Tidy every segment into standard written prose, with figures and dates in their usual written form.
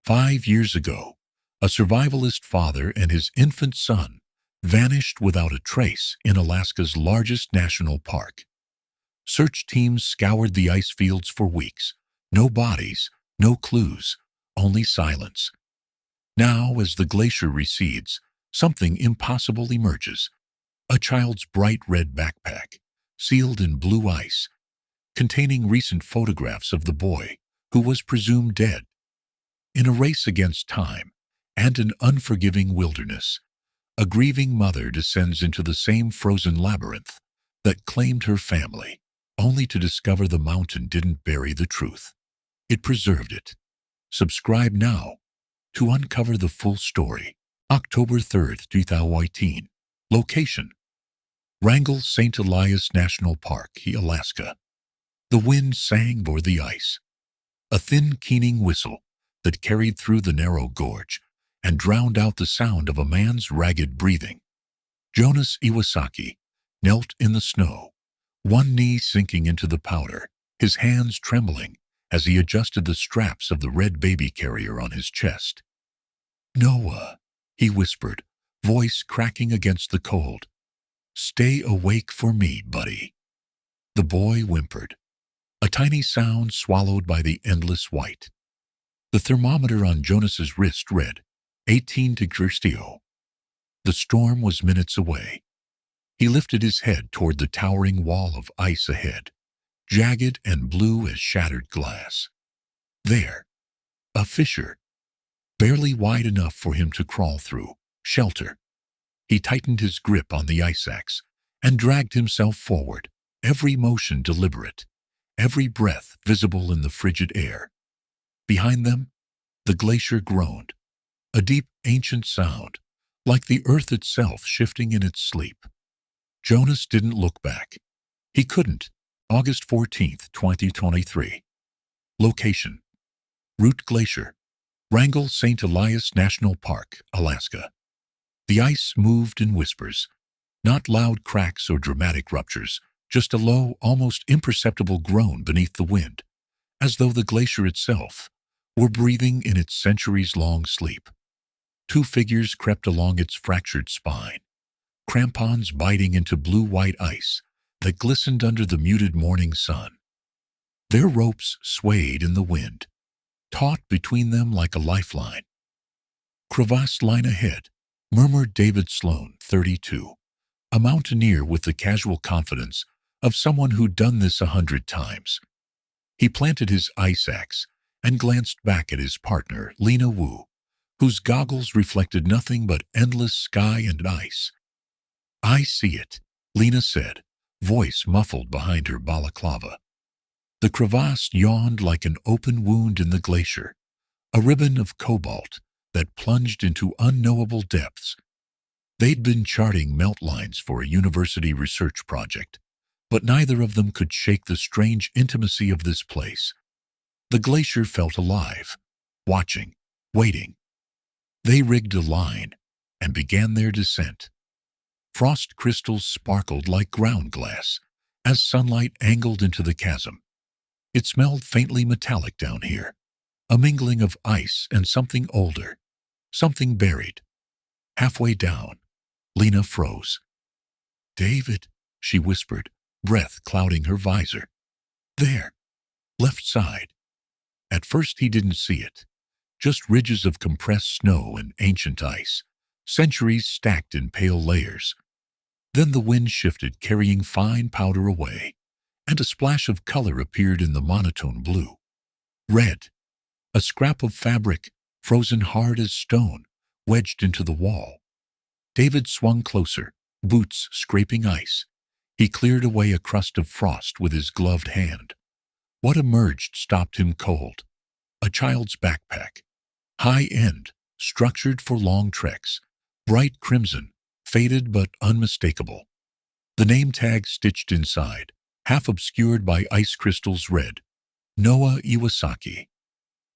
5 years ago, a survivalist father and his infant son vanished without a trace in Alaska's largest national park. Search teams scoured the ice fields for weeks. No bodies, no clues, only silence. Now, as the glacier recedes, something impossible emerges. A child's bright red backpack, sealed in blue ice, containing recent photographs of the boy who was presumed dead. In a race against time and an unforgiving wilderness, a grieving mother descends into the same frozen labyrinth that claimed her family, only to discover the mountain didn't bury the truth. It preserved it. Subscribe now to uncover the full story. October 3rd, 2018. Location: Wrangell St. Elias National Park, Alaska. The wind sang o'er the ice, a thin keening whistle that carried through the narrow gorge and drowned out the sound of a man's ragged breathing. Jonas Iwasakis knelt in the snow, one knee sinking into the powder, his hands trembling as he adjusted the straps of the red baby carrier on his chest. "Noah," he whispered, voice cracking against the cold. "Stay awake for me, buddy." The boy whimpered, a tiny sound swallowed by the endless white. The thermometer on Jonas's wrist read 18 degrees. The storm was minutes away. He lifted his head toward the towering wall of ice ahead, jagged and blue as shattered glass. There, a fissure, barely wide enough for him to crawl through, shelter. He tightened his grip on the ice axe and dragged himself forward, every motion deliberate, every breath visible in the frigid air. Behind them, the glacier groaned, a deep, ancient sound, like the earth itself shifting in its sleep. Jonas didn't look back. He couldn't. August 14th, 2023. Location: Root Glacier, Wrangell St. Elias National Park, Alaska. The ice moved in whispers, not loud cracks or dramatic ruptures, just a low, almost imperceptible groan beneath the wind, as though the glacier itself were breathing in its centuries-long sleep. Two figures crept along its fractured spine, crampons biting into blue-white ice that glistened under the muted morning sun. Their ropes swayed in the wind, taut between them like a lifeline. "Crevasse line ahead," murmured David Sloan, 32, a mountaineer with the casual confidence of someone who'd done this 100 times. He planted his ice axe and glanced back at his partner, Lena Wu, whose goggles reflected nothing but endless sky and ice. "I see it," Lena said, voice muffled behind her balaclava. The crevasse yawned like an open wound in the glacier, a ribbon of cobalt that plunged into unknowable depths. They'd been charting melt lines for a university research project, but neither of them could shake the strange intimacy of this place. The glacier felt alive, watching, waiting. They rigged a line and began their descent. Frost crystals sparkled like ground glass as sunlight angled into the chasm. It smelled faintly metallic down here, a mingling of ice and something older, something buried. Halfway down, Lena froze. "David," she whispered, breath clouding her visor. "There, left side." At first he didn't see it, just ridges of compressed snow and ancient ice, centuries stacked in pale layers. Then the wind shifted, carrying fine powder away, and a splash of color appeared in the monotone blue. Red, a scrap of fabric, frozen hard as stone, wedged into the wall. David swung closer, boots scraping ice. He cleared away a crust of frost with his gloved hand. What emerged stopped him cold. A child's backpack. High-end, structured for long treks, bright crimson, faded but unmistakable. The name tag stitched inside, half obscured by ice crystals, read, "Noah Iwasakis."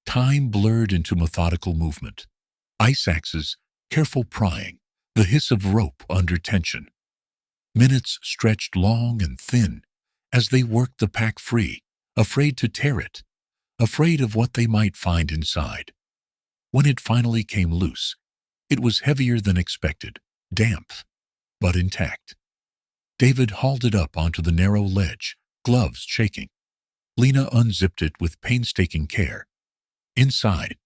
Time blurred into methodical movement. Ice axes, careful prying, the hiss of rope under tension. Minutes stretched long and thin as they worked the pack free, afraid to tear it, afraid of what they might find inside. When it finally came loose, it was heavier than expected, damp, but intact. David hauled it up onto the narrow ledge, gloves shaking. Lena unzipped it with painstaking care. Inside,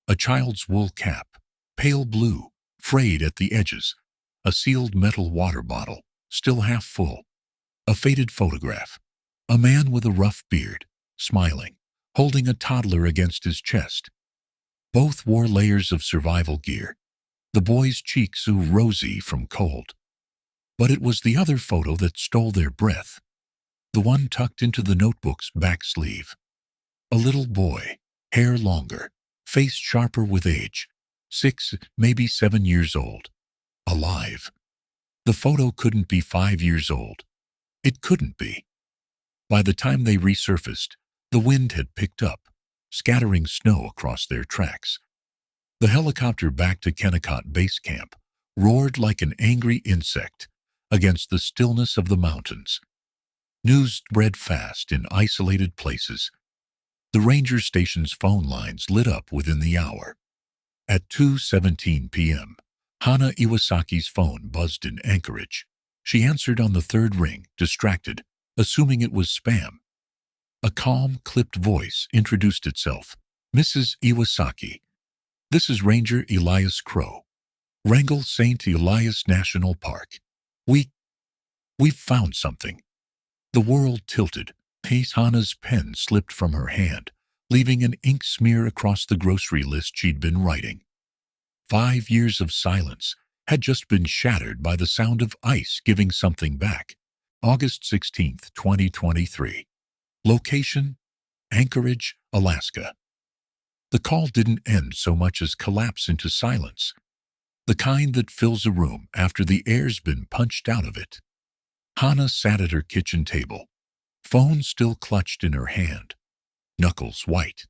a child's wool cap, pale blue, frayed at the edges, a sealed metal water bottle, still half full, a faded photograph, a man with a rough beard, smiling, holding a toddler against his chest. Both wore layers of survival gear. The boy's cheeks rosy from cold. But it was the other photo that stole their breath, the one tucked into the notebook's back sleeve. A little boy, hair longer, face sharper with age, 6, maybe 7 years old. Alive. The photo couldn't be 5 years old. It couldn't be. By the time they resurfaced, the wind had picked up, scattering snow across their tracks. The helicopter back to Kennecott Base Camp roared like an angry insect against the stillness of the mountains. News spread fast in isolated places. The ranger station's phone lines lit up within the hour. At 2:17 p.m., Hana Iwasaki's phone buzzed in Anchorage. She answered on the third ring, distracted, assuming it was spam. A calm, clipped voice introduced itself. "Mrs. Iwasaki, this is Ranger Elias Crow. Wrangell St. Elias National Park. We've found something." The world tilted. Hana's pen slipped from her hand, leaving an ink smear across the grocery list she'd been writing. 5 years of silence had just been shattered by the sound of ice giving something back. August 16, 2023. Location: Anchorage, Alaska. The call didn't end so much as collapse into silence, the kind that fills a room after the air's been punched out of it. Hana sat at her kitchen table, phone still clutched in her hand, knuckles white.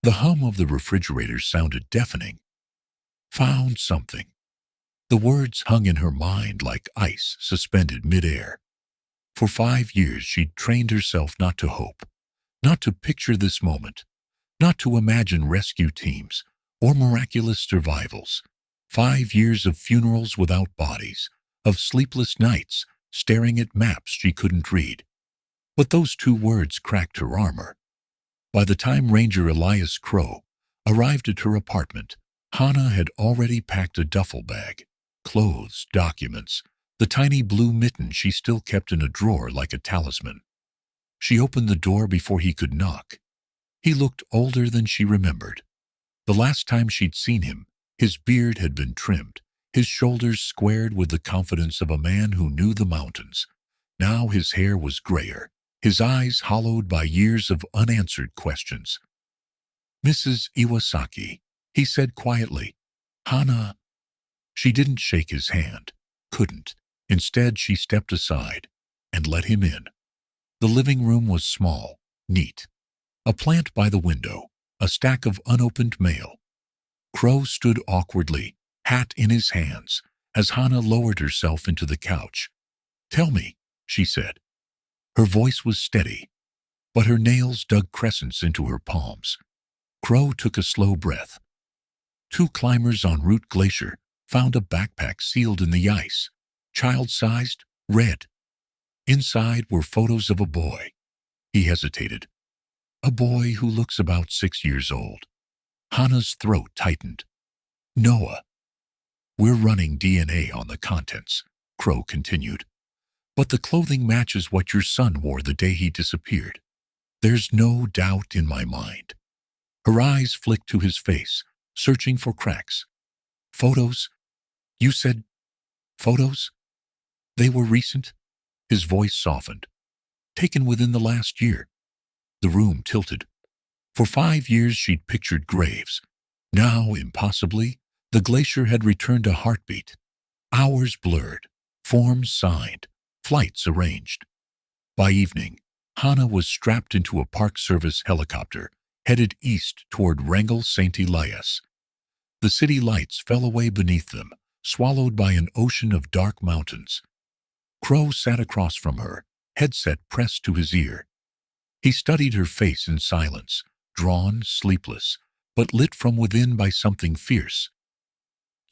The hum of the refrigerator sounded deafening. Found something. The words hung in her mind like ice suspended midair. For 5 years she'd trained herself not to hope, not to picture this moment, not to imagine rescue teams or miraculous survivals. 5 years of funerals without bodies, of sleepless nights staring at maps she couldn't read. But those 2 words cracked her armor. By the time Ranger Elias Crow arrived at her apartment, Hana had already packed a duffel bag, clothes, documents, the tiny blue mitten she still kept in a drawer like a talisman. She opened the door before he could knock. He looked older than she remembered. The last time she'd seen him, his beard had been trimmed, his shoulders squared with the confidence of a man who knew the mountains. Now his hair was grayer, his eyes hollowed by years of unanswered questions. "Mrs. Iwasaki," he said quietly. "Hana." She didn't shake his hand, couldn't. Instead, she stepped aside and let him in. The living room was small, neat. A plant by the window, a stack of unopened mail. Crow stood awkwardly, hat in his hands, as Hana lowered herself into the couch. "Tell me," she said. Her voice was steady, but her nails dug crescents into her palms. Crow took a slow breath. 2 climbers en route Glacier found a backpack sealed in the ice, child-sized, red. Inside were photos of a boy. He hesitated. A boy who looks about 6 years old. Hana's throat tightened. "Noah. We're running DNA on the contents," Crow continued. "But the clothing matches what your son wore the day he disappeared. There's no doubt in my mind." Her eyes flicked to his face, searching for cracks. "Photos? You said photos? They were recent?" His voice softened. "Taken within the last year." The room tilted. For 5 years she'd pictured graves. Now, impossibly, the glacier had returned a heartbeat. Hours blurred, forms signed, flights arranged. By evening, Hana was strapped into a Park Service helicopter, headed east toward Wrangell St. Elias. The city lights fell away beneath them, swallowed by an ocean of dark mountains. Crow sat across from her, headset pressed to his ear. He studied her face in silence, drawn, sleepless, but lit from within by something fierce.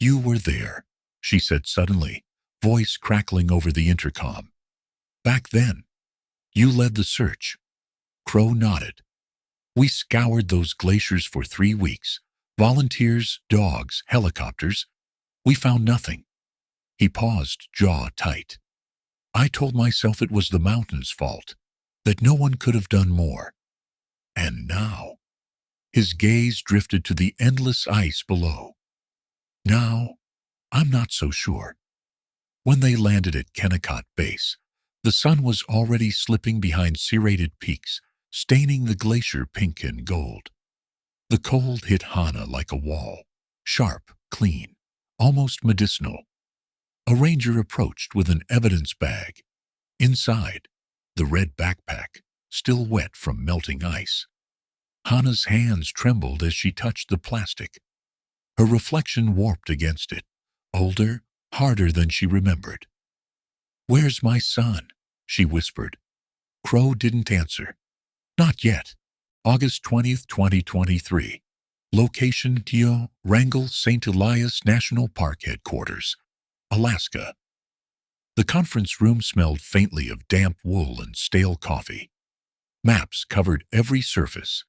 "You were there," she said suddenly, voice crackling over the intercom. "Back then, you led the search." Crow nodded. "We scoured those glaciers for 3 weeks. Volunteers, dogs, helicopters. We found nothing." He paused, jaw tight. "I told myself it was the mountain's fault, that no one could have done more. And now—" His gaze drifted to the endless ice below. "Now, I'm not so sure." When they landed at Kennecott Base, the sun was already slipping behind serrated peaks, staining the glacier pink and gold. The cold hit Hana like a wall, sharp, clean, almost medicinal. A ranger approached with an evidence bag. Inside, the red backpack, still wet from melting ice. Hana's hands trembled as she touched the plastic. Her reflection warped against it, older, harder than she remembered. "Where's my son?" she whispered. Crow didn't answer. "Not yet." August 20th, 2023. Location: Tio, Wrangell St. Elias National Park Headquarters, Alaska. The conference room smelled faintly of damp wool and stale coffee. Maps covered every surface.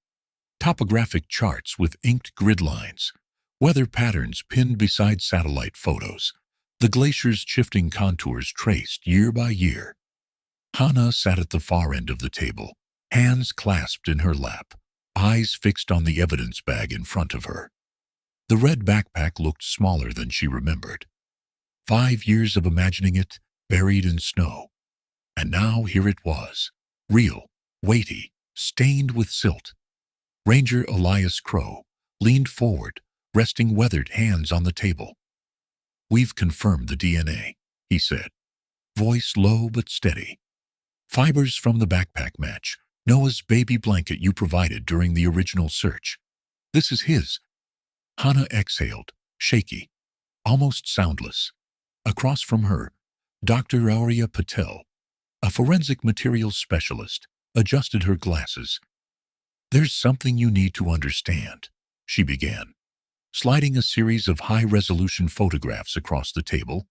Topographic charts with inked grid lines, weather patterns pinned beside satellite photos, the glacier's shifting contours traced year by year. Hana sat at the far end of the table, hands clasped in her lap, eyes fixed on the evidence bag in front of her. The red backpack looked smaller than she remembered. 5 years of imagining it, buried in snow. And now here it was, real, weighty, stained with silt. Ranger Elias Crow leaned forward, resting weathered hands on the table. "We've confirmed the DNA," he said, voice low but steady. "Fibers from the backpack match Noah's baby blanket you provided during the original search. This is his." Hana exhaled, shaky, almost soundless. Across from her, Dr. Aurea Patel, a forensic materials specialist, adjusted her glasses. "There's something you need to understand," she began, sliding a series of high-resolution photographs across the table.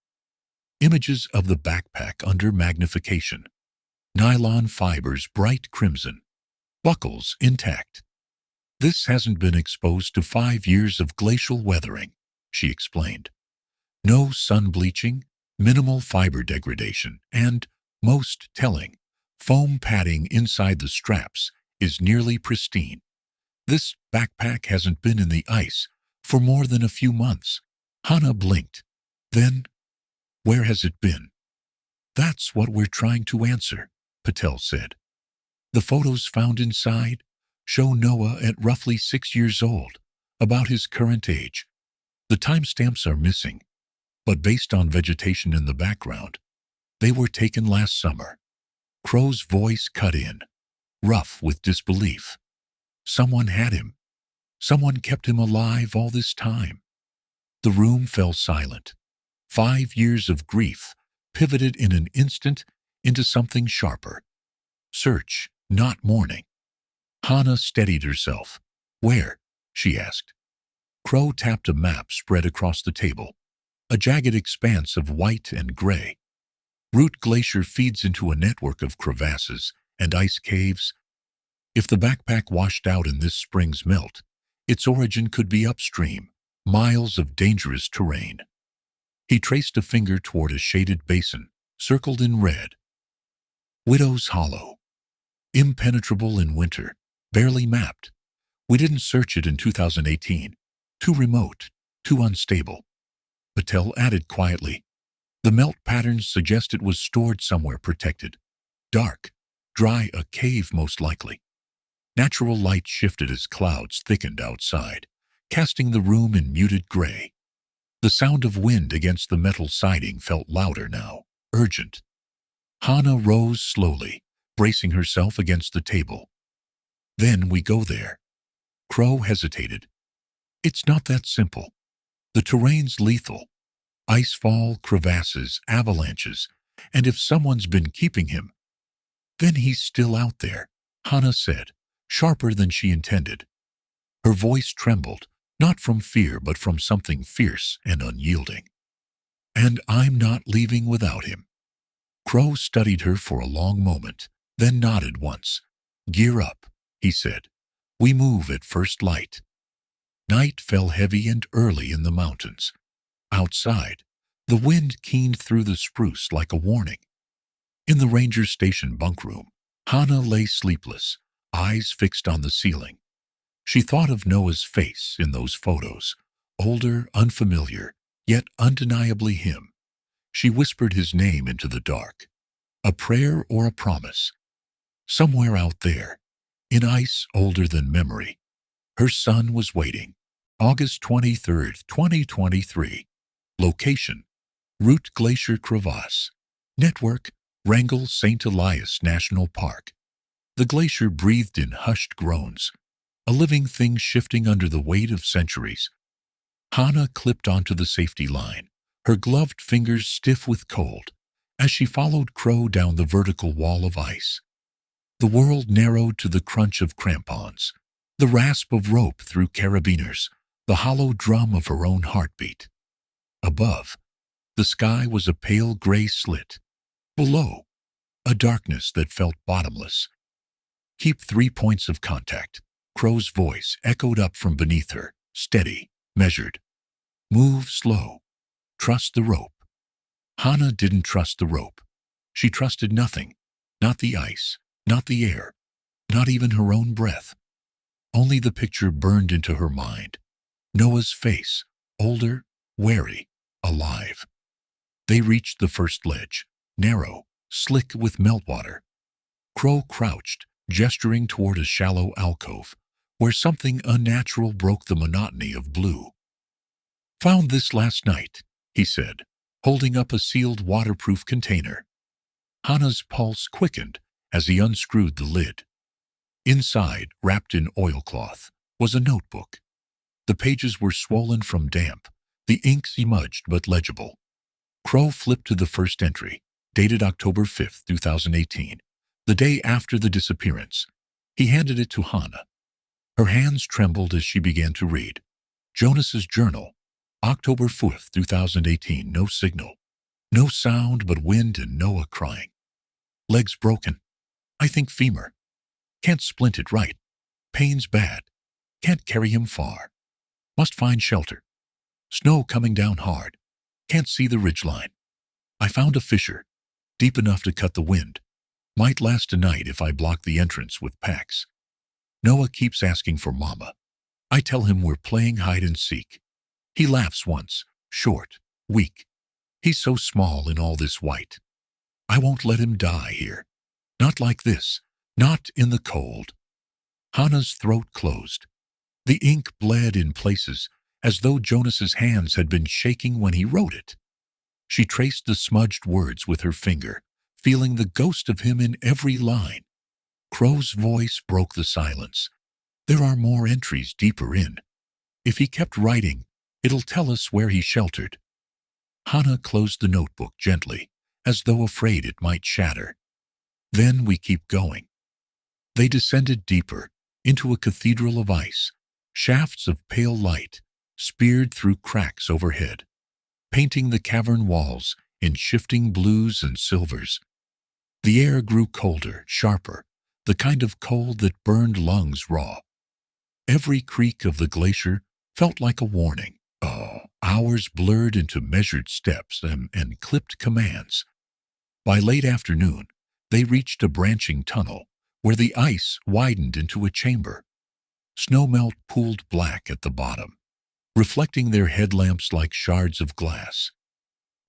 Images of the backpack under magnification. Nylon fibers bright crimson. Buckles intact. "This hasn't been exposed to 5 years of glacial weathering," she explained. "No sun bleaching, minimal fiber degradation, and, most telling, foam padding inside the straps is nearly pristine. This backpack hasn't been in the ice for more than a few months." Hana blinked. "Then, where has it been?" "That's what we're trying to answer," Patel said. "The photos found inside show Noah at roughly 6 years old, about his current age. The timestamps are missing, but based on vegetation in the background, they were taken last summer." Crow's voice cut in, rough with disbelief. "Someone had him. Someone kept him alive all this time." The room fell silent. 5 years of grief pivoted in an instant into something sharper. Search, not mourning. Hana steadied herself. "Where?" she asked. Crow tapped a map spread across the table, a jagged expanse of white and gray. Root Glacier feeds into a network of crevasses and ice caves. If the backpack washed out in this spring's melt, its origin could be upstream, miles of dangerous terrain. He traced a finger toward a shaded basin, circled in red. "Widow's Hollow. Impenetrable in winter, barely mapped. We didn't search it in 2018. Too remote, too unstable." Patel added quietly, "The melt patterns suggest it was stored somewhere protected. Dark, dry, a cave most likely." Natural light shifted as clouds thickened outside, casting the room in muted gray. The sound of wind against the metal siding felt louder now, urgent. Hana rose slowly, bracing herself against the table. "Then we go there." Crow hesitated. "It's not that simple. The terrain's lethal. Icefall, crevasses, avalanches, and if someone's been keeping him, then he's still out there," Hana said, sharper than she intended. Her voice trembled, not from fear but from something fierce and unyielding. "And I'm not leaving without him." Crow studied her for a long moment, then nodded once. "Gear up," he said. "We move at first light." Night fell heavy and early in the mountains. Outside, the wind keened through the spruce like a warning. In the ranger station bunkroom, Hannah lay sleepless, eyes fixed on the ceiling. She thought of Noah's face in those photos, older, unfamiliar, yet undeniably him. She whispered his name into the dark. A prayer or a promise? Somewhere out there, in ice older than memory, her son was waiting. August 23rd, 2023. Location: Route Glacier Crevasse. Network: Wrangell St. Elias National Park. The glacier breathed in hushed groans, a living thing shifting under the weight of centuries. Hannah clipped onto the safety line, her gloved fingers stiff with cold, as she followed Crow down the vertical wall of ice. The world narrowed to the crunch of crampons, the rasp of rope through carabiners, the hollow drum of her own heartbeat. Above, the sky was a pale gray slit. Below, a darkness that felt bottomless. "Keep 3 points of contact," Crow's voice echoed up from beneath her, steady, measured. "Move slow. Trust the rope." Hannah didn't trust the rope. She trusted nothing, not the ice, not the air, not even her own breath. Only the picture burned into her mind. Noah's face, older, wary, alive. They reached the first ledge, narrow, slick with meltwater. Crow crouched, gesturing toward a shallow alcove, where something unnatural broke the monotony of blue. "Found this last night," he said, holding up a sealed waterproof container. Hannah's pulse quickened as he unscrewed the lid. Inside, wrapped in oilcloth, was a notebook. The pages were swollen from damp, the ink smudged but legible. Crow flipped to the first entry, dated October 5th, 2018, the day after the disappearance. He handed it to Hannah. Her hands trembled as she began to read. Jonas's journal, October 4th, 2018, no signal. No sound but wind and Noah crying. Legs broken. I think femur. Can't splint it right. Pain's bad. Can't carry him far. Must find shelter. Snow coming down hard. Can't see the ridgeline. I found a fissure, deep enough to cut the wind. Might last a night if I block the entrance with packs. Noah keeps asking for Mama. I tell him we're playing hide and seek. He laughs once, short, weak. He's so small in all this white. I won't let him die here. Not like this. Not in the cold. Hannah's throat closed. The ink bled in places, as though Jonas's hands had been shaking when he wrote it. She traced the smudged words with her finger, feeling the ghost of him in every line. Crow's voice broke the silence. There are more entries deeper in. If he kept writing, it'll tell us where he sheltered. Hannah closed the notebook gently, as though afraid it might shatter. Then we keep going. They descended deeper, into a cathedral of ice, shafts of pale light, speared through cracks overhead, painting the cavern walls in shifting blues and silvers. The air grew colder, sharper, the kind of cold that burned lungs raw. Every creak of the glacier felt like a warning. Hours blurred into measured steps and clipped commands. By late afternoon, they reached a branching tunnel where the ice widened into a chamber. Snowmelt pooled black at the bottom, reflecting their headlamps like shards of glass.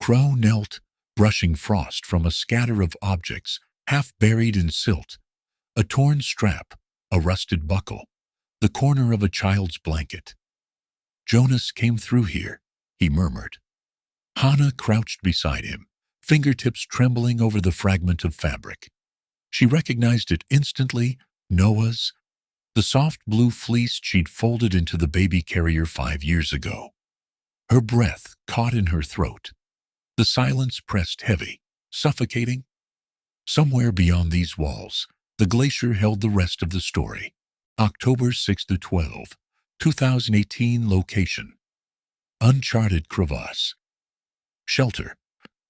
Crow knelt, brushing frost from a scatter of objects half buried in silt, a torn strap, a rusted buckle, the corner of a child's blanket. Jonas came through here, he murmured. Hannah crouched beside him, fingertips trembling over the fragment of fabric. She recognized it instantly, Noah's, the soft blue fleece she'd folded into the baby carrier 5 years ago. Her breath caught in her throat. The silence pressed heavy, suffocating. Somewhere beyond these walls, the glacier held the rest of the story. October 6 to 12, 2018 location, uncharted crevasse. Shelter,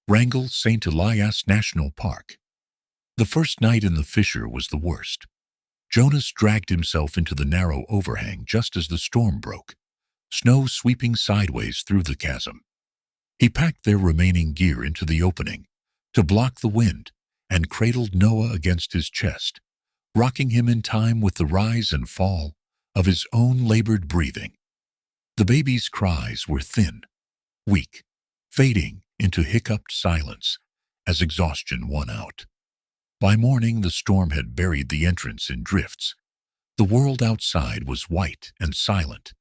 Wrangell St. Elias National Park. The first night in the fissure was the worst. Jonas dragged himself into the narrow overhang just as the storm broke, snow sweeping sideways through the chasm. He packed their remaining gear into the opening to block the wind and cradled Noah against his chest, rocking him in time with the rise and fall of his own labored breathing. The baby's cries were thin, weak, fading into hiccuped silence as exhaustion won out. By morning, the storm had buried the entrance in drifts. The world outside was white and silent.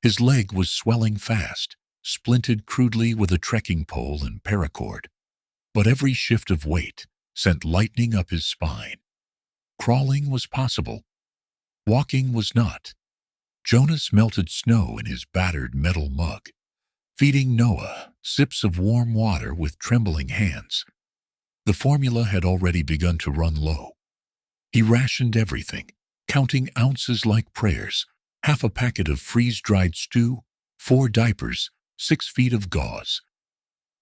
His leg was swelling fast, splinted crudely with a trekking pole and paracord. But every shift of weight sent lightning up his spine. Crawling was possible. Walking was not. Jonas melted snow in his battered metal mug, feeding Noah sips of warm water with trembling hands. The formula had already begun to run low. He rationed everything, counting ounces like prayers, half a packet of freeze-dried stew, 4 diapers, 6 feet of gauze.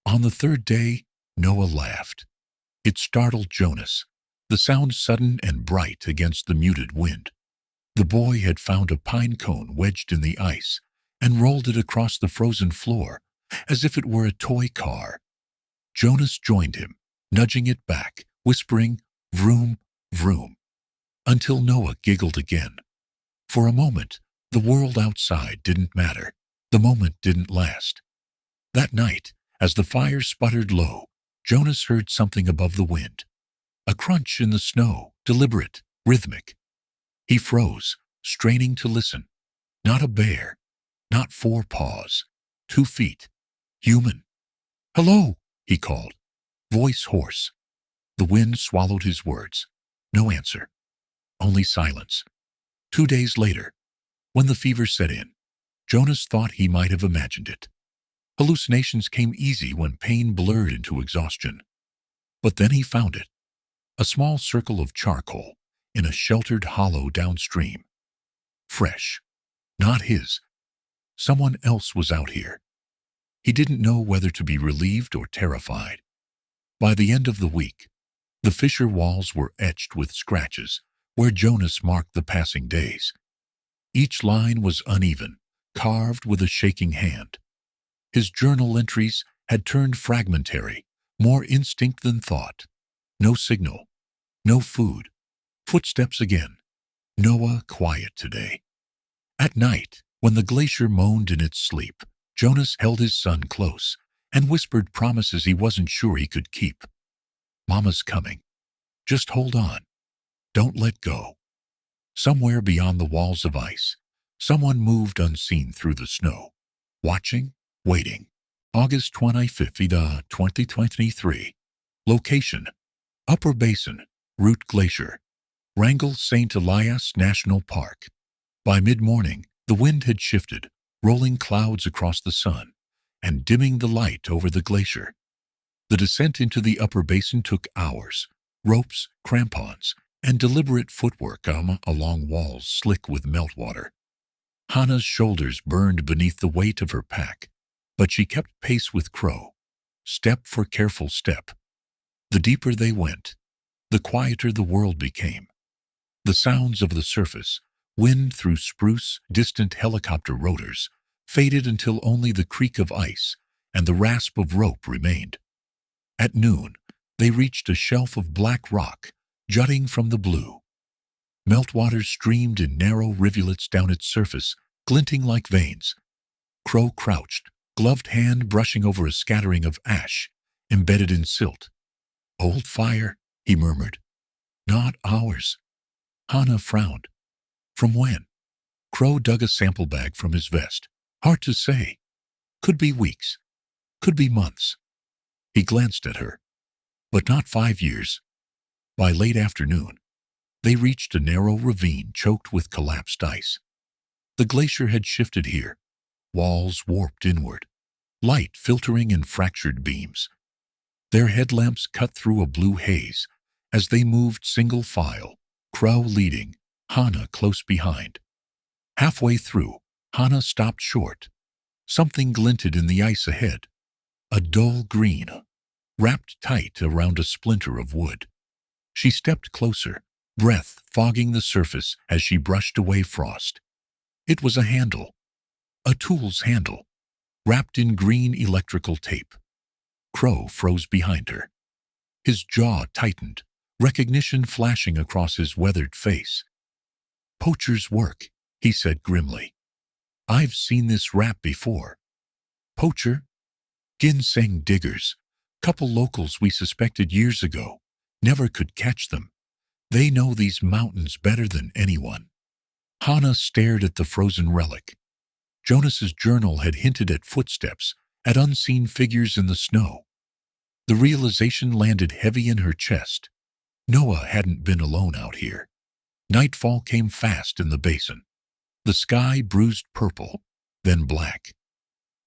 On the third day, Noah laughed. It startled Jonas, the sound sudden and bright against the muted wind. The boy had found a pine cone wedged in the ice and rolled it across the frozen floor as if it were a toy car. Jonas joined him, nudging it back, whispering, "Vroom, vroom," until Noah giggled again. For a moment, the world outside didn't matter. The moment didn't last. That night, as the fire sputtered low, Jonas heard something above the wind. A crunch in the snow, deliberate, rhythmic. He froze, straining to listen. Not a bear, not 4 paws, 2 feet. Human. "Hello," he called, voice hoarse. The wind swallowed his words. No answer. Only silence. 2 days later, when the fever set in, Jonas thought he might have imagined it. Hallucinations came easy when pain blurred into exhaustion. But then he found it. A small circle of charcoal in a sheltered hollow downstream. Fresh. Not his. Someone else was out here. He didn't know whether to be relieved or terrified. By the end of the week, the fissure walls were etched with scratches where Jonas marked the passing days. Each line was uneven, carved with a shaking hand. His journal entries had turned fragmentary, more instinct than thought. No signal, no food. Footsteps again. Noah quiet today. At night, when the glacier moaned in its sleep, Jonas held his son close and whispered promises he wasn't sure he could keep. "Mama's coming. Just hold on. Don't let go." Somewhere beyond the walls of ice, someone moved unseen through the snow. Watching, waiting. August 25th, 2023. Location: Upper Basin, Root Glacier, Wrangell St. Elias National Park. By mid-morning, the wind had shifted, rolling clouds across the sun and dimming the light over the glacier. The descent into the upper basin took hours. Ropes, crampons, and deliberate footwork along walls slick with meltwater. Hannah's shoulders burned beneath the weight of her pack, but she kept pace with Crow, step for careful step. The deeper they went, the quieter the world became. The sounds of the surface, wind through spruce, distant helicopter rotors, faded until only the creak of ice and the rasp of rope remained. At noon, they reached a shelf of black rock jutting from the blue. Meltwater streamed in narrow rivulets down its surface, glinting like veins. Crow crouched, gloved hand brushing over a scattering of ash embedded in silt. "Old fire," he murmured. "Not ours." Hannah frowned. "From when?" Crow dug a sample bag from his vest. "Hard to say. Could be weeks. Could be months." He glanced at her. "But not 5 years." By late afternoon, they reached a narrow ravine choked with collapsed ice. The glacier had shifted here, walls warped inward, light filtering in fractured beams. Their headlamps cut through a blue haze as they moved single file, Crow leading, Hannah close behind. Halfway through, Hana stopped short. Something glinted in the ice ahead, a dull green, wrapped tight around a splinter of wood. She stepped closer, breath fogging the surface as she brushed away frost. It was a handle, a tool's handle, wrapped in green electrical tape. Crow froze behind her. His jaw tightened, recognition flashing across his weathered face. "Poacher's work," he said grimly. "I've seen this wrap before." "Poacher?" "Ginseng diggers. Couple locals we suspected years ago. Never could catch them. They know these mountains better than anyone." Hana stared at the frozen relic. Jonas's journal had hinted at footsteps, at unseen figures in the snow. The realization landed heavy in her chest. Noah hadn't been alone out here. Nightfall came fast in the basin. The sky bruised purple, then black.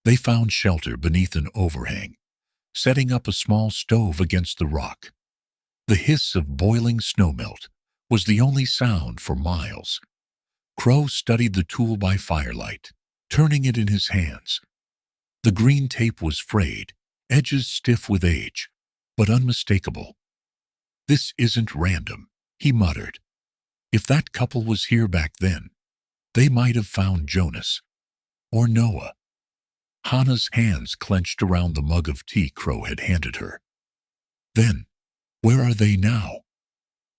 They found shelter beneath an overhang, setting up a small stove against the rock. The hiss of boiling snowmelt was the only sound for miles. Crow studied the tool by firelight, turning it in his hands. The green tape was frayed, edges stiff with age, but unmistakable. "This isn't random," he muttered. "If that couple was here back then, they might have found Jonas. Or Noah." Hana's hands clenched around the mug of tea Crow had handed her. "Then, where are they now?"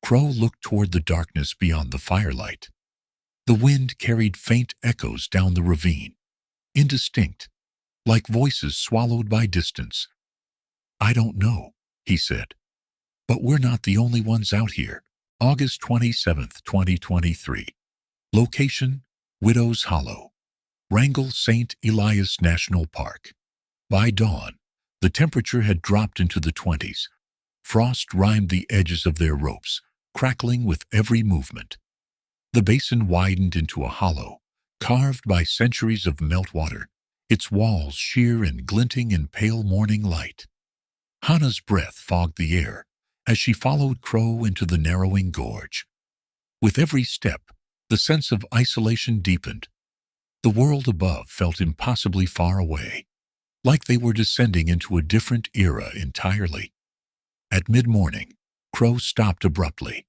Crow looked toward the darkness beyond the firelight. The wind carried faint echoes down the ravine, indistinct, like voices swallowed by distance. "I don't know," he said. "But we're not the only ones out here." August 27th, 2023. Location: Widow's Hollow, Wrangell St. Elias National Park. By dawn, the temperature had dropped into the 20s. Frost rimed the edges of their ropes, crackling with every movement. The basin widened into a hollow, carved by centuries of meltwater, its walls sheer and glinting in pale morning light. Hana's breath fogged the air as she followed Crow into the narrowing gorge. With every step, the sense of isolation deepened. The world above felt impossibly far away, like they were descending into a different era entirely. At mid-morning, Crow stopped abruptly.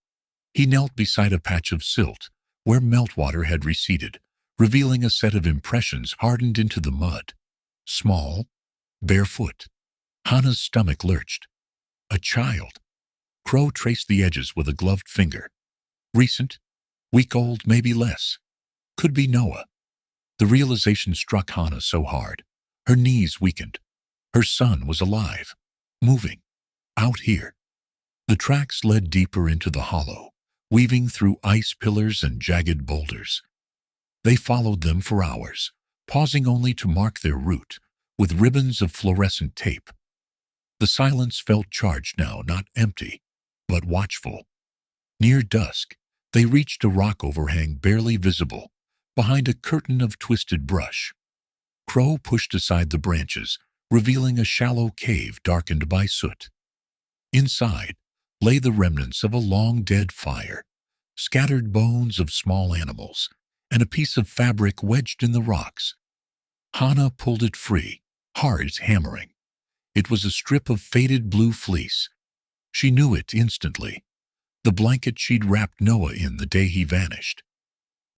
He knelt beside a patch of silt where meltwater had receded, revealing a set of impressions hardened into the mud. Small, barefoot. Hana's stomach lurched. A child. Crow traced the edges with a gloved finger. Recent, week-old, maybe less. Could be Noah. The realization struck Hana so hard. Her knees weakened. Her son was alive, moving, out here. The tracks led deeper into the hollow, weaving through ice pillars and jagged boulders. They followed them for hours, pausing only to mark their route with ribbons of fluorescent tape. The silence felt charged now, not empty, but watchful. Near dusk, they reached a rock overhang barely visible, behind a curtain of twisted brush. Crow pushed aside the branches, revealing a shallow cave darkened by soot. Inside lay the remnants of a long-dead fire, scattered bones of small animals, and a piece of fabric wedged in the rocks. Hana pulled it free, hard hammering. It was a strip of faded blue fleece. She knew it instantly, the blanket she'd wrapped Noah in the day he vanished.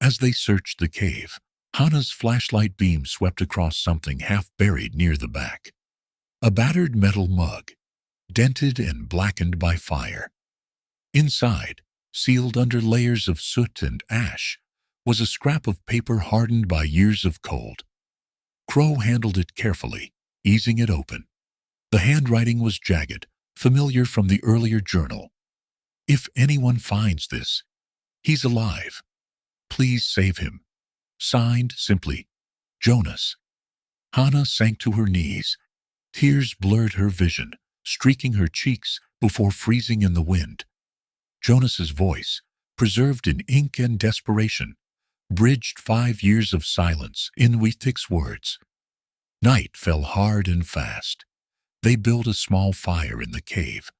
As they searched the cave, Hana's flashlight beam swept across something half-buried near the back. A battered metal mug, dented and blackened by fire. Inside, sealed under layers of soot and ash, was a scrap of paper hardened by years of cold. Crow handled it carefully, easing it open. The handwriting was jagged, familiar from the earlier journal. "If anyone finds this, he's alive. Please save him." Signed simply, Jonas. Hana sank to her knees. Tears blurred her vision, streaking her cheeks before freezing in the wind. Jonas's voice, preserved in ink and desperation, bridged 5 years of silence in Iwasakis' words. Night fell hard and fast. They built a small fire in the cave,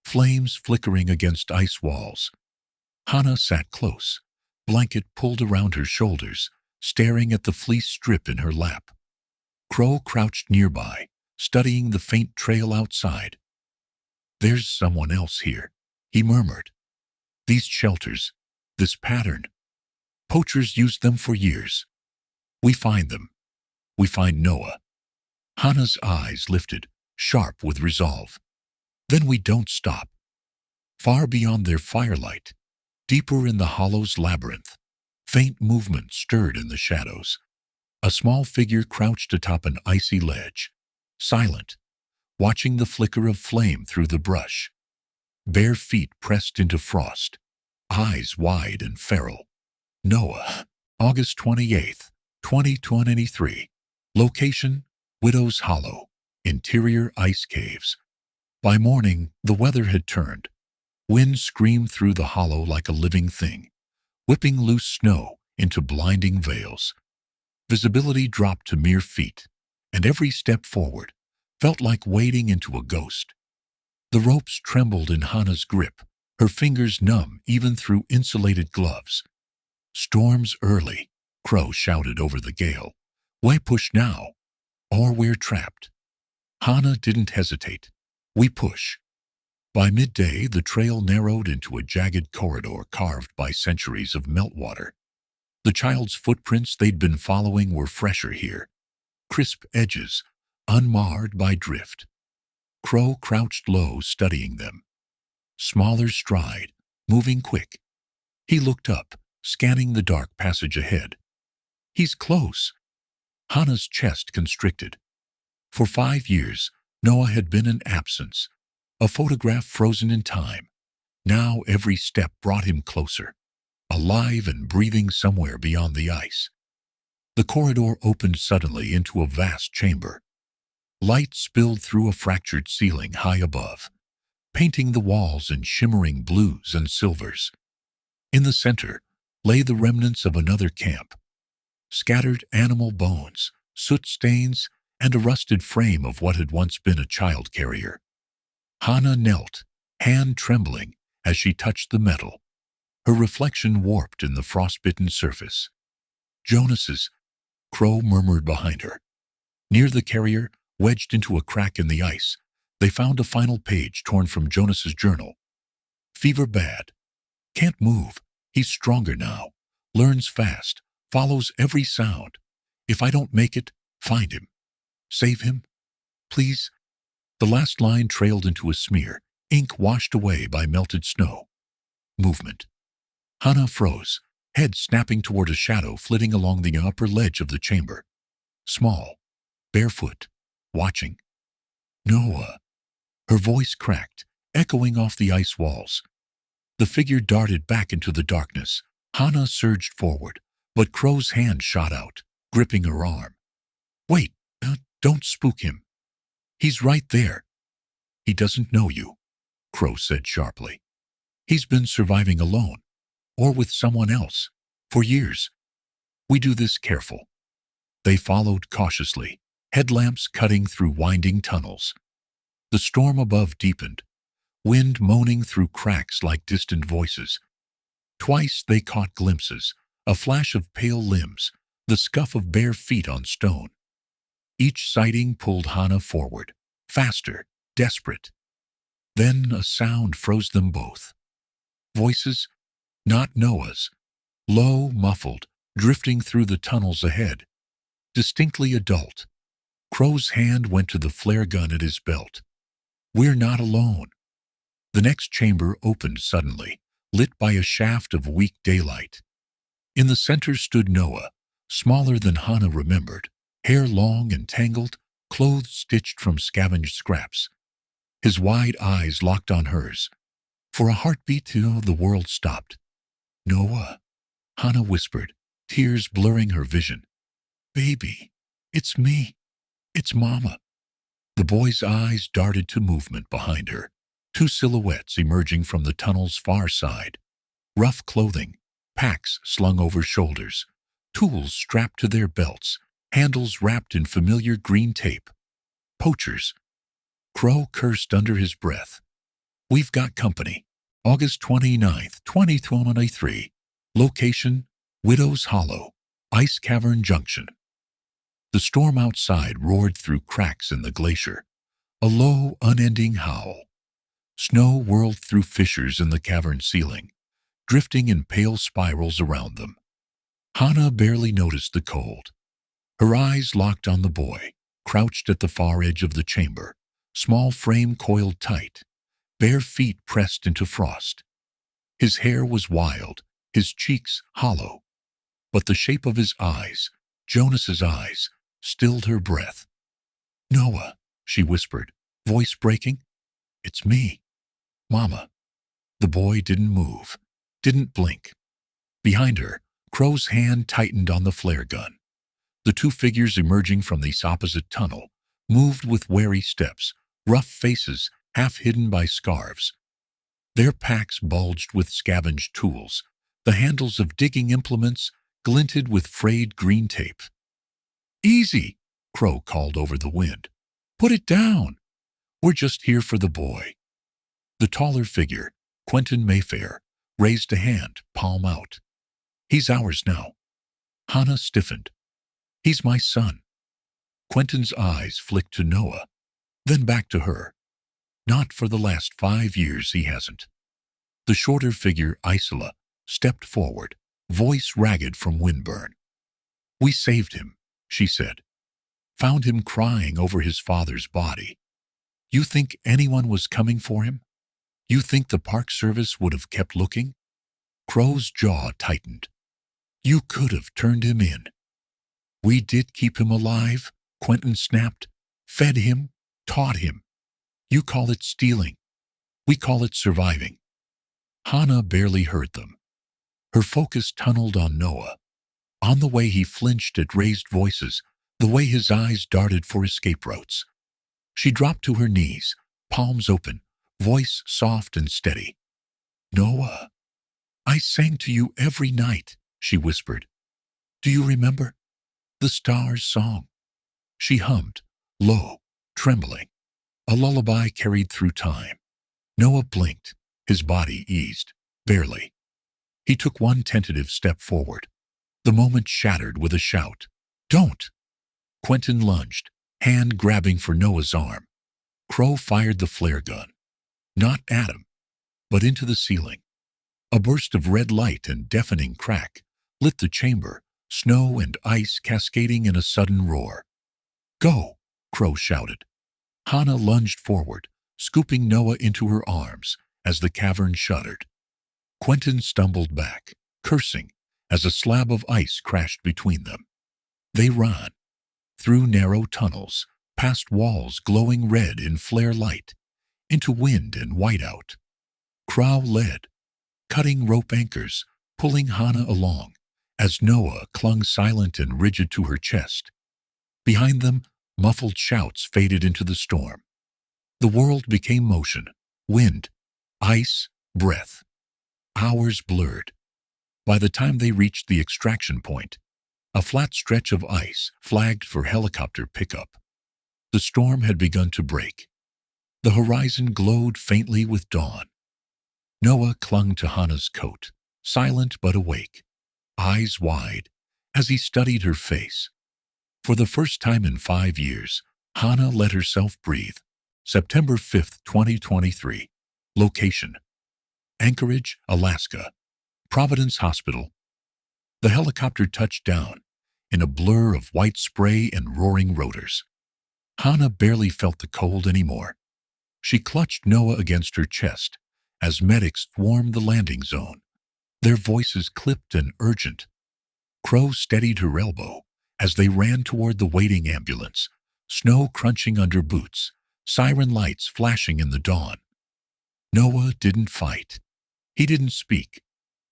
flames flickering against ice walls. Hana sat close, blanket pulled around her shoulders, staring at the fleece strip in her lap. Crow crouched nearby, studying the faint trail outside. "There's someone else here," he murmured. "These shelters, this pattern. Poachers used them for years. We find them. We find Noah." Hannah's eyes lifted, sharp with resolve. "Then we don't stop." Far beyond their firelight, deeper in the hollow's labyrinth, faint movement stirred in the shadows. A small figure crouched atop an icy ledge, silent, watching the flicker of flame through the brush. Bare feet pressed into frost, eyes wide and feral. Noah, August 28th, 2023. Location, Widow's Hollow, interior ice caves. By morning, the weather had turned. Wind screamed through the hollow like a living thing, whipping loose snow into blinding veils. Visibility dropped to mere feet, and every step forward felt like wading into a ghost. The ropes trembled in Hannah's grip, her fingers numb even through insulated gloves. "Storm's early," Crow shouted over the gale. "We push now, or we're trapped." Hannah didn't hesitate. "We push." By midday, the trail narrowed into a jagged corridor carved by centuries of meltwater. The child's footprints they'd been following were fresher here, crisp edges, unmarred by drift. Crow crouched low, studying them. Smaller stride, moving quick. He looked up, scanning the dark passage ahead. "He's close." Hannah's chest constricted. For 5 years, Noah had been an absence, a photograph frozen in time. Now every step brought him closer, alive and breathing somewhere beyond the ice. The corridor opened suddenly into a vast chamber. Light spilled through a fractured ceiling high above, painting the walls in shimmering blues and silvers. In the center lay the remnants of another camp. Scattered animal bones, soot stains, and a rusted frame of what had once been a child carrier. Hannah knelt, hand trembling as she touched the metal, her reflection warped in the frostbitten surface. "Jonas's," Crow murmured behind her. Near the carrier, wedged into a crack in the ice, they found a final page torn from Jonas's journal. "Fever bad. Can't move. He's stronger now. Learns fast. Follows every sound. If I don't make it, find him. Save him. Please." The last line trailed into a smear, ink washed away by melted snow. Movement. Hannah froze, head snapping toward a shadow flitting along the upper ledge of the chamber. Small, barefoot, watching. "Noah." Her voice cracked, echoing off the ice walls. The figure darted back into the darkness. Hannah surged forward, but Crow's hand shot out, gripping her arm. "Wait, don't spook him. He's right there." "He doesn't know you," Crow said sharply. "He's been surviving alone, or with someone else, for years. We do this careful." They followed cautiously, headlamps cutting through winding tunnels. The storm above deepened, wind moaning through cracks like distant voices. Twice they caught glimpses, a flash of pale limbs, the scuff of bare feet on stone. Each sighting pulled Hannah forward, faster, desperate. Then a sound froze them both. Voices, not Noah's, low, muffled, drifting through the tunnels ahead. Distinctly adult. Crow's hand went to the flare gun at his belt. "We're not alone." The next chamber opened suddenly, lit by a shaft of weak daylight. In the center stood Noah, smaller than Hannah remembered, hair long and tangled, clothes stitched from scavenged scraps. His wide eyes locked on hers. For a heartbeat, the world stopped. "Noah," Hannah whispered, tears blurring her vision. "Baby, it's me. It's Mama." The boy's eyes darted to movement behind her, two silhouettes emerging from the tunnel's far side. Rough clothing, packs slung over shoulders, tools strapped to their belts, handles wrapped in familiar green tape. Poachers. Crow cursed under his breath. "We've got company." August 29th, 2023. Location, Widow's Hollow, Ice Cavern Junction. The storm outside roared through cracks in the glacier, a low, unending howl. Snow whirled through fissures in the cavern ceiling, drifting in pale spirals around them. Hana barely noticed the cold. Her eyes locked on the boy, crouched at the far edge of the chamber, small frame coiled tight, bare feet pressed into frost. His hair was wild, his cheeks hollow, but the shape of his eyes, Jonas's eyes, stilled her breath. "Noah," she whispered, voice breaking. "It's me, Mama." The boy didn't move, didn't blink. Behind her, Crow's hand tightened on the flare gun. The two figures emerging from this opposite tunnel moved with wary steps, rough faces half hidden by scarves. Their packs bulged with scavenged tools. The handles of digging implements glinted with frayed green tape. "Easy," Crow called over the wind. "Put it down. We're just here for the boy." The taller figure, Quentin Mayfair, raised a hand, palm out. "He's ours now." Hana stiffened. "He's my son." Quentin's eyes flicked to Noah, then back to her. "Not for the last 5 years he hasn't." The shorter figure, Isola, stepped forward, voice ragged from windburn. "We saved him," she said. "Found him crying over his father's body. You think anyone was coming for him? You think the Park Service would have kept looking?" Crow's jaw tightened. "You could have turned him in." "We did keep him alive," Quentin snapped. "Fed him, taught him. You call it stealing. We call it surviving." Hana barely heard them. Her focus tunneled on Noah, on the way he flinched at raised voices, the way his eyes darted for escape routes. She dropped to her knees, palms open, voice soft and steady. "Noah, I sang to you every night," she whispered. "Do you remember? The Stars' Song." She hummed, low, trembling, a lullaby carried through time. Noah blinked, his body eased, barely. He took one tentative step forward. The moment shattered with a shout. "Don't!" Quentin lunged, hand grabbing for Noah's arm. Crow fired the flare gun. Not at him, but into the ceiling. A burst of red light and deafening crack lit the chamber, snow and ice cascading in a sudden roar. "Go!" Crow shouted. Hana lunged forward, scooping Noah into her arms as the cavern shuddered. Quentin stumbled back, cursing, as a slab of ice crashed between them. They ran, through narrow tunnels, past walls glowing red in flare light, into wind and whiteout. Crow led, cutting rope anchors, pulling Hana along, as Noah clung silent and rigid to her chest. Behind them, muffled shouts faded into the storm. The world became motion, wind, ice, breath. Hours blurred. By the time they reached the extraction point, a flat stretch of ice flagged for helicopter pickup. The storm had begun to break. The horizon glowed faintly with dawn. Noah clung to Hana's coat, silent but awake, eyes wide, as he studied her face. For the first time in 5 years, Hana let herself breathe. September 5th, 2023. Location: Anchorage, Alaska. Providence Hospital. The helicopter touched down, in a blur of white spray and roaring rotors. Hana barely felt the cold anymore. She clutched Noah against her chest as medics swarmed the landing zone, their voices clipped and urgent. Crow steadied her elbow as they ran toward the waiting ambulance, snow crunching under boots, siren lights flashing in the dawn. Noah didn't fight. He didn't speak,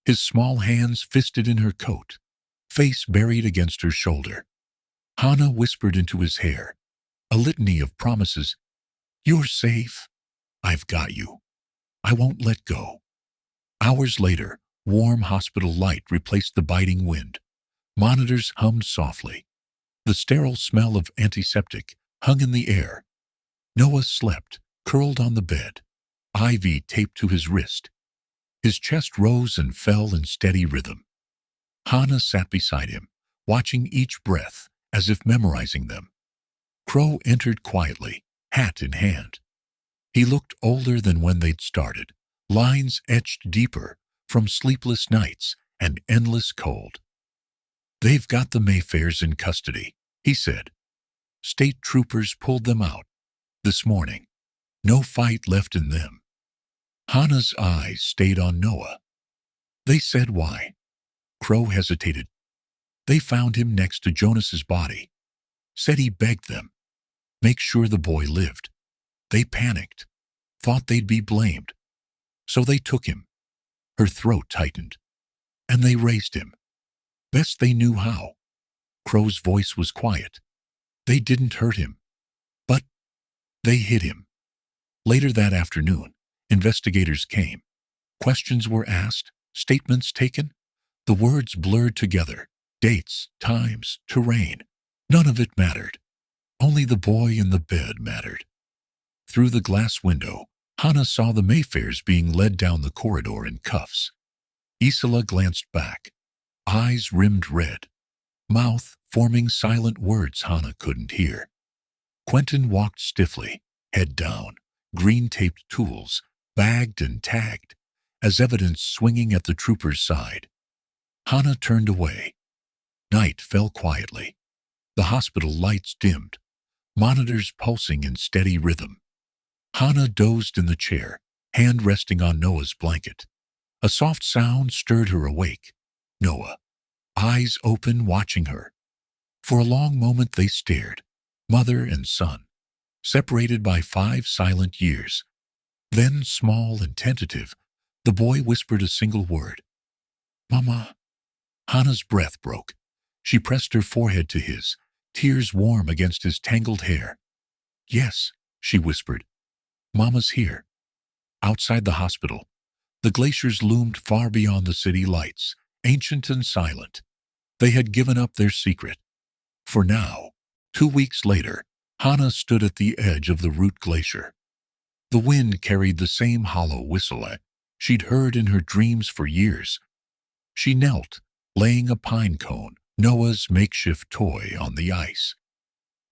his small hands fisted in her coat, face buried against her shoulder. Hana whispered into his hair, a litany of promises. "You're safe. I've got you. I won't let go." Hours later, warm hospital light replaced the biting wind. Monitors hummed softly. The sterile smell of antiseptic hung in the air. Noah slept, curled on the bed, IV taped to his wrist. His chest rose and fell in steady rhythm. Hana sat beside him, watching each breath as if memorizing them. Crow entered quietly, hat in hand. He looked older than when they'd started, lines etched deeper from sleepless nights and endless cold. "They've got the Mayfairs in custody," he said. "State troopers pulled them out this morning. No fight left in them." Hannah's eyes stayed on Noah. "They said why?" Crow hesitated. "They found him next to Jonas's body. Said he begged them. Make sure the boy lived. They panicked. Thought they'd be blamed. So they took him." Her throat tightened. "And they raised him. Best they knew how." Crow's voice was quiet. "They didn't hurt him. But they hid him." Later that afternoon, investigators came. Questions were asked, statements taken. The words blurred together. Dates, times, terrain. None of it mattered. Only the boy in the bed mattered. Through the glass window, Hannah saw the Mayfairs being led down the corridor in cuffs. Isola glanced back, eyes rimmed red, mouth forming silent words Hannah couldn't hear. Quentin walked stiffly, head down, green-taped tools, bagged and tagged, as evidence swinging at the trooper's side. Hannah turned away. Night fell quietly. The hospital lights dimmed, monitors pulsing in steady rhythm. Hannah dozed in the chair, hand resting on Noah's blanket. A soft sound stirred her awake. Noah, eyes open, watching her. For a long moment they stared, mother and son, separated by 5 silent years. Then, small and tentative, the boy whispered a single word. "Mama." Hannah's breath broke. She pressed her forehead to his, tears warm against his tangled hair. "Yes," she whispered. "Mama's here." Outside the hospital, the glaciers loomed far beyond the city lights, ancient and silent. They had given up their secret. For now, 2 weeks later, Hannah stood at the edge of the Root Glacier. The wind carried the same hollow whistle she'd heard in her dreams for years. She knelt, laying a pine cone, Noah's makeshift toy, on the ice.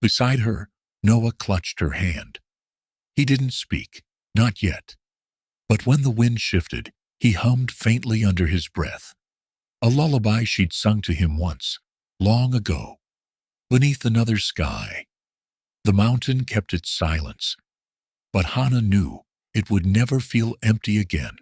Beside her, Noah clutched her hand. He didn't speak, not yet. But when the wind shifted, he hummed faintly under his breath. A lullaby she'd sung to him once, long ago, beneath another sky. The mountain kept its silence, but Hannah knew it would never feel empty again.